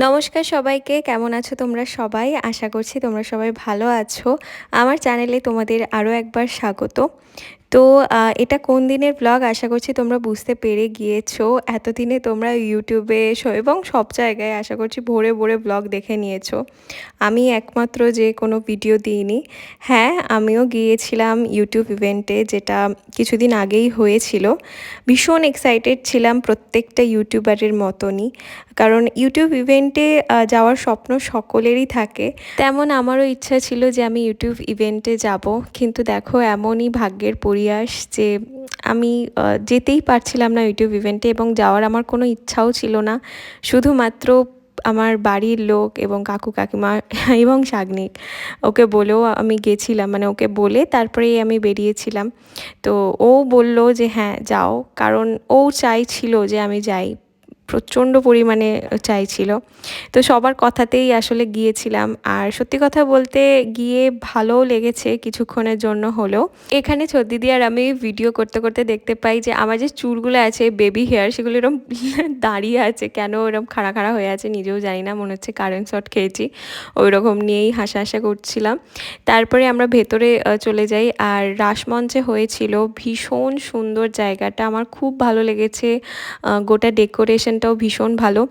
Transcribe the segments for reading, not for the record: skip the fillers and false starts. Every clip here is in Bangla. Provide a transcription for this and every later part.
নমস্কার সবাইকে, কেমন আছো তোমরা সবাই? আশা করছি তোমরা সবাই ভালো আছো। আমার চ্যানেলে তোমাদের আরও একবার স্বাগত। তো এটা কোন দিনের ব্লগ আশা করছি তোমরা বুঝতে পেরে গিয়েছো। এতদিনে তোমরা ইউটিউবে এবং সব জায়গায় আশা করছি ভরে ভরে ব্লগ দেখে নিয়েছো। আমি একমাত্র যে কোনো ভিডিও দিইনি। হ্যাঁ, আমিও গিয়েছিলাম ইউটিউব ইভেন্টে, যেটা কিছুদিন আগেই হয়েছিল। ভীষণ এক্সাইটেড ছিলাম প্রত্যেকটা ইউটিউবারের মতনই, কারণ ইউটিউব ইভেন্টে যাওয়ার স্বপ্ন সকলেরই থাকে। তেমন আমারও ইচ্ছা ছিল যে আমি ইউটিউব ইভেন্টে যাব, কিন্তু দেখো এমনই ভাগ্যের পরিহাস যে আমি যেতেই পারছিলাম না ইউটিউব ইভেন্টে, এবং যাওয়ার আমার কোনো ইচ্ছাও ছিল না। শুধুমাত্র আমার বাড়ির লোক এবং কাকু কাকিমা এবং শাগনিক ওকে বলেও আমি গেছিলাম, মানে ওকে বলে তারপরেই আমি বেরিয়েছিলাম। তো ও বলল যে হ্যাঁ যাও, কারণ ও চাইছিল যে আমি যাই, প্রচণ্ড পরিমাণে চাইছিল। তো সবার কথাতেই আসলে গিয়েছিলাম, আর সত্যি কথা বলতে গিয়ে ভালোও লেগেছে কিছুক্ষণের জন্য হলেও। এখানে দিদি আর আমি ভিডিও করতে করতে দেখতে পাই যে আমার যে চুলগুলো আছে বেবি হেয়ার, সেগুলো এরকম দাঁড়িয়ে আছে, কেন এরকম খাড়া খাড়া হয়ে আছে নিজেও জানি না, মনে হচ্ছে কারেন্ট শট খেয়েছি, ওই রকম নিয়েই হাসা করছিলাম। তারপরে আমরা ভেতরে চলে যাই, আর রাসমঞ্চে হয়েছিল। ভীষণ সুন্দর জায়গাটা, আমার খুব ভালো লেগেছে। গোটা ডেকোরেশনটাও ভীষণ ভালো।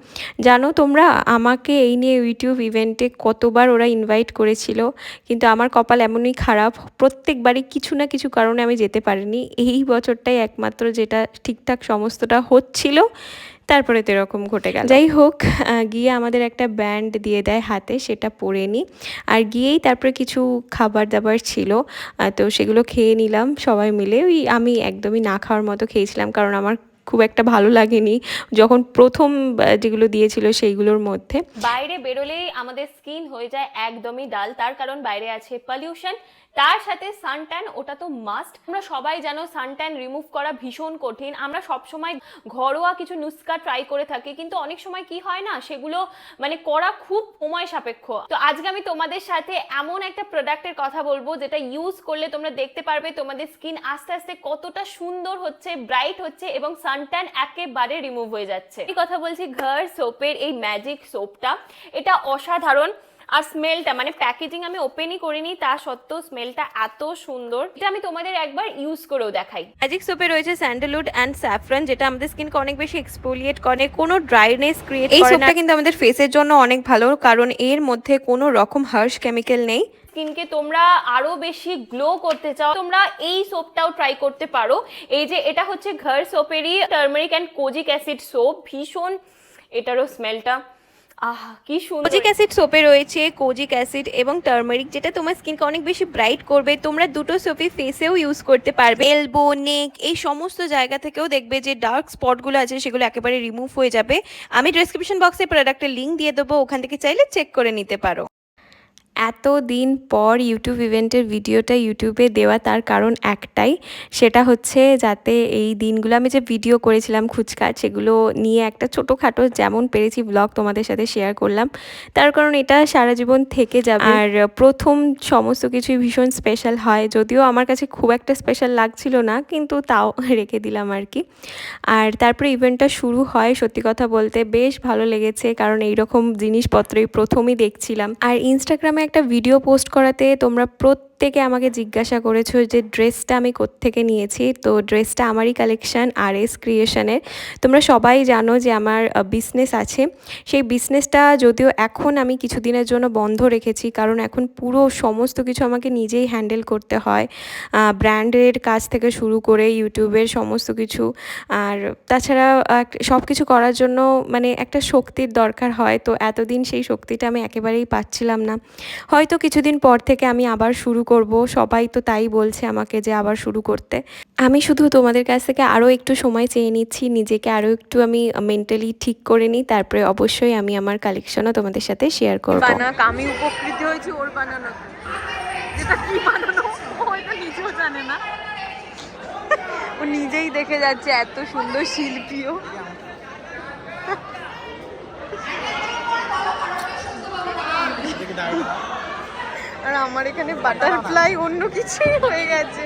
জানো তোমরা, আমাকে এই নিয়ে ইউটিউব ইভেন্টে কতবার ওরা ইনভাইট করেছিল, কিন্তু আমার কপাল এমনই খারাপ, প্রত্যেকবারই কিছু না কিছু কারণে আমি যেতে পারিনি। এই বছরটাই একমাত্র যেটা ঠিকঠাক সমস্তটা হচ্ছিল, তারপরে তো এরকম ঘটে গেল। যাই হোক, গিয়ে আমাদের একটা ব্যান্ড দিয়ে দেয় হাতে, সেটা পরে নিই। আর গিয়েই তারপরে কিছু খাবার দাবার ছিল, তো সেগুলো খেয়ে নিলাম সবাই মিলে। ওই আমি একদমই না খাওয়ার মতো খেয়েছিলাম, কারণ আমার খুব একটা ভালো লাগেনি যখন প্রথম যেগুলো দিয়েছিল সেইগুলোর মধ্যে। বাইরে বেরোলেই আমাদের স্কিন হয়ে যায় একদমই ডাল, তার কারণ বাইরে আছে পলিউশন, তার সাথে সানট্যান, ওটা তো মাস্ট। আমরা সবাই জানো সানট্যান রিমুভ করা ভীষণ কঠিন। আমরা সব সময় ঘরোয়া কিছু নুস্কা ট্রাই করে থাকি, কিন্তু অনেক সময় কি হয় না, সেগুলো করা খুব সময় সাপেক্ষ। তো আজকে আমি তোমাদের সাথে এমন একটা প্রোডাক্টের কথা বলবো যেটা ইউজ করলে তোমরা দেখতে পারবে তোমাদের স্কিন আস্তে আস্তে কতটা সুন্দর হচ্ছে, ব্রাইট হচ্ছে, এবং সানট্যান একেবারে রিমুভ হয়ে যাচ্ছে। এই কথা বলছি ঘর সোপের এই ম্যাজিক সোপটা। এটা অসাধারণ। আর স্মেলটা, প্যাকেজিং আমি ওপেনই করিনি, তা সত্ত্বেও স্মেলটা এত সুন্দর। এটা আমি তোমাদের একবার ইউজ করেও দেখাই। ম্যাজিক সোপে রয়েছে স্যান্ডেলউড অ্যান্ড স্যাফরন, যেটা আমাদের স্কিনকে অনেক বেশি এক্সফোলিয়েট করে, কোনো ড্রাইনেস ক্রিয়েট করে না। এই সোপটা কিন্তু আমাদের ফেসের জন্য অনেক ভালো, কারণ এর মধ্যে কোনো রকম হার্শ কেমিক্যাল নেই। স্কিনকে তোমরা আরো বেশি গ্লো করতে চাও, তোমরা এই সোপটাও ট্রাই করতে পারো। এই যে এটা হচ্ছে ঘর সোপেরই turmeric and kojic acid soap. ভীষণ, এটারও স্মেলটা আহা কি সুন্দর। কোজিক অ্যাসিড সোপে রয়েছে কোজিক অ্যাসিড এবং টার্মারিক, যেটা তোমার স্কিনকে অনেক বেশি ব্রাইট করবে। তোমরা দুটো সোপই ফেসেও ইউজ করতে পারবে। এলবো, নেক, এই সমস্ত জায়গা থেকেও দেখবে যে ডার্ক স্পটগুলো আছে সেগুলো একেবারে রিমুভ হয়ে যাবে। আমি ডেসক্রিপশন বক্সে প্রোডাক্টের লিঙ্ক দিয়ে দেবো, ওখান থেকে চাইলে চেক করে নিতে পারো। এত দিন পর ইউটিউব ইভেন্টের ভিডিওটা ইউটিউবে দেওয়া, তার কারণ একটাই, সেটা হচ্ছে যাতে এই দিনগুলো আমি যে ভিডিও করেছিলাম খুচকাচ, সেগুলো নিয়ে একটা ছোটোখাটো যেমন পেরেছি ব্লগ তোমাদের সাথে শেয়ার করলাম। তার কারণ এটা সারা জীবন থেকে যাবে, আর প্রথম সমস্ত কিছুই ভীষণ স্পেশাল হয়। যদিও আমার কাছে খুব একটা স্পেশাল লাগছিল না, কিন্তু তাও রেখে দিলাম আর কি। আর তারপরে ইভেন্টটা শুরু হয়। সত্যি কথা বলতে বেশ ভালো লেগেছে, কারণ এইরকম জিনিসপত্রই প্রথমই দেখছিলাম। আর ইনস্টাগ্রামে একটা ভিডিও পোস্ট করাতে তোমরা প্রত্যেকে আমাকে জিজ্ঞাসা করেছো যে ড্রেসটা আমি কোত্থেকে নিয়েছি। তো ড্রেসটা আমারই কালেকশন, RS ক্রিয়েশনের। তোমরা সবাই জানো যে আমার বিজনেস আছে, সেই বিজনেসটা যদিও এখন আমি কিছুদিনের জন্য বন্ধ রেখেছি, কারণ এখন পুরো সমস্ত কিছু আমাকে নিজেই হ্যান্ডেল করতে হয়, ব্র্যান্ডের কাজ থেকে শুরু করে ইউটিউবের সমস্ত কিছু। আর তাছাড়া সব কিছু করার জন্য একটা শক্তির দরকার হয়, তো এতদিন সেই শক্তিটা আমি একেবারেই পাচ্ছিলাম না। হয়তো কিছুদিন পর থেকে আমি আবার শুরু করব, সবাই তো তাই বলছে আমাকে যে আবার শুরু করতে। আমি শুধু তোমাদের কাছ থেকে আরও একটু সময় চেয়ে নিচ্ছি, নিজেকে আরও একটু আমি মেন্টালি ঠিক করে নিই, তারপরে অবশ্যই আমি আমার কালেকশনও তোমাদের সাথে শেয়ার করব। আমি উপকৃত হয়েছি ওর বানানোতে, যেটা কি বানানো ও এটা নিজেও জানে না, ও নিজেই দেখে যাচ্ছে এত সুন্দর শিল্পীও। আর আমার এখানে বাটারফ্লাই অন্য কিছুই হয়ে গেছে।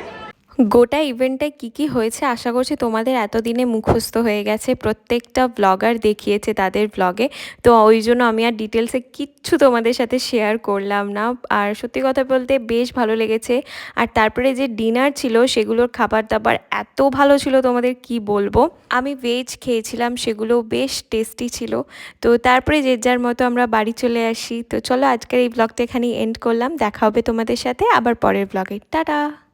গোটা ইভেন্টটায় কী হয়েছে আশা করছি তোমাদের এতদিনে মুখস্থ হয়ে গেছে, প্রত্যেকটা ব্লগার দেখিয়েছে তাদের ব্লগে। তো ওই জন্য আমি আর ডিটেলসে কিচ্ছু তোমাদের সাথে শেয়ার করলাম না। আর সত্যি কথা বলতে বেশ ভালো লেগেছে। আর তারপরে যে ডিনার ছিল সেগুলোর খাবার দাবার এত ভালো ছিল তোমাদের কি বলবো। আমি ভেজ খেয়েছিলাম, সেগুলো বেশ টেস্টি ছিল। তো তারপরে যে যার মতো আমরা বাড়ি চলে আসি। তো চলো আজকের এই ব্লগটা এখানেই এন্ড করলাম, দেখা হবে তোমাদের সাথে আবার পরের ব্লগে। টাটা।